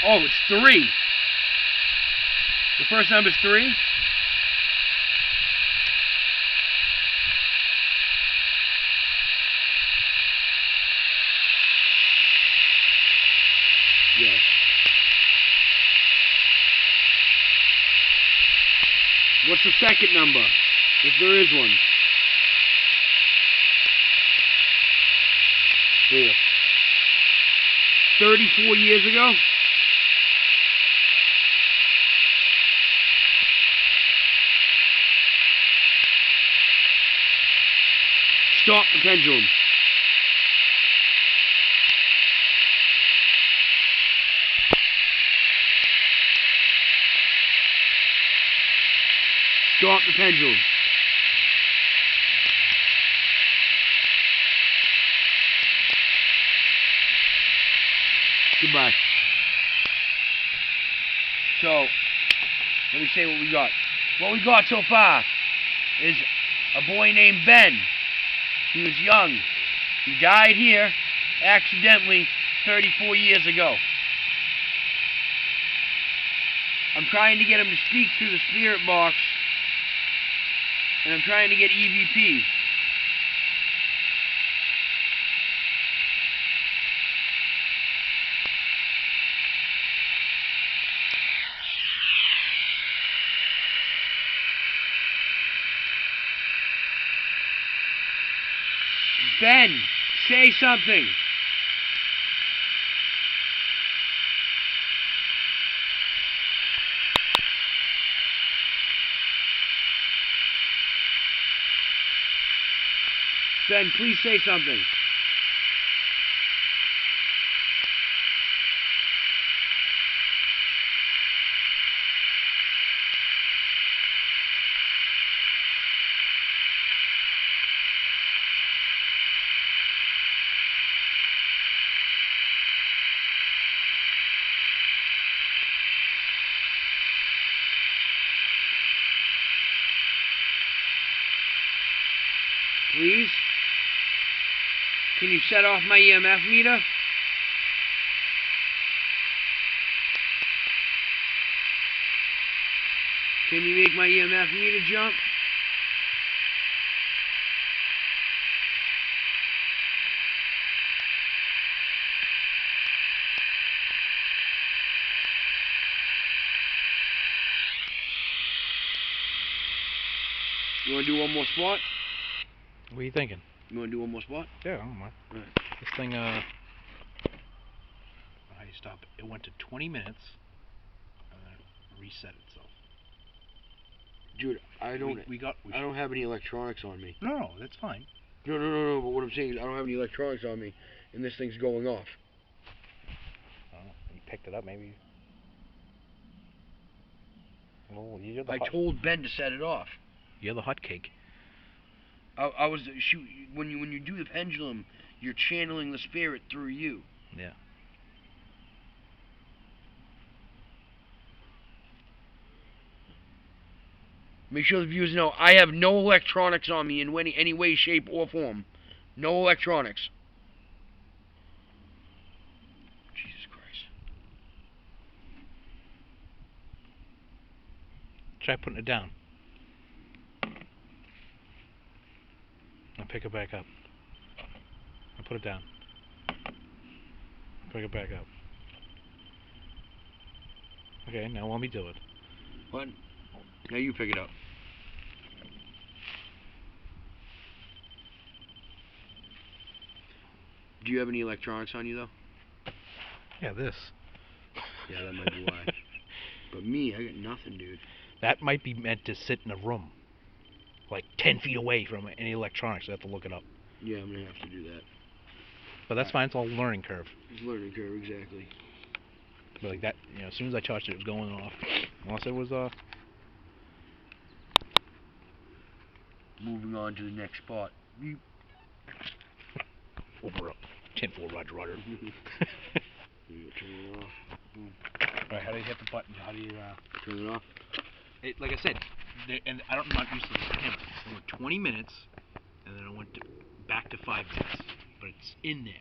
Oh, it's 3. The first number's 3? Yes. What's the second number, if there is one? 4. 34 years ago? Stop the pendulum. Stop the pendulum. Goodbye. So, let me say what we got. What we got so far is a boy named Ben. He was young. He died here accidentally 34 years ago. I'm trying to get him to speak through the spirit box, and I'm trying to get EVP. Ben, say something. Ben, please say something. Please? Can you set off my EMF meter? Can you make my EMF meter jump? You want to do one more spot? What are you thinking? You want to do one more spot? Yeah, I don't mind. Right. This thing, how do you stop it? It went to 20 minutes, and then it reset itself. Dude, I don't have any electronics on me. No, that's fine. No, but what I'm saying is I don't have any electronics on me, and this thing's going off. I don't know. You picked it up, maybe. Well, I told Ben to set it off. You're the hot cake. I was when you do the pendulum, you're channeling the spirit through you. Yeah. Make sure the viewers know I have no electronics on me in any way, shape, or form. No electronics. Jesus Christ. Try putting it down. And pick it back up. And put it down. Pick it back up. Okay, now let me do it. What? Now you pick it up. Do you have any electronics on you, though? Yeah, this. Yeah, that might be why. But me, I got nothing, dude. That might be meant to sit in a room. Like 10 feet away from any electronics. I have to look it up. Yeah, I'm going to have to do that. But that's fine. It's all learning curve. It's a learning curve, exactly. But like that, you know, as soon as I touched it, it was going off. Unless it was, Moving on to the next spot. Over up. 10-4, Roger. Turn it off. Alright, how do you hit the button? How do you, Turn it off? like I said, and I'm not used to this camera. I went 20 minutes, and then I went back to 5 minutes. But it's in there.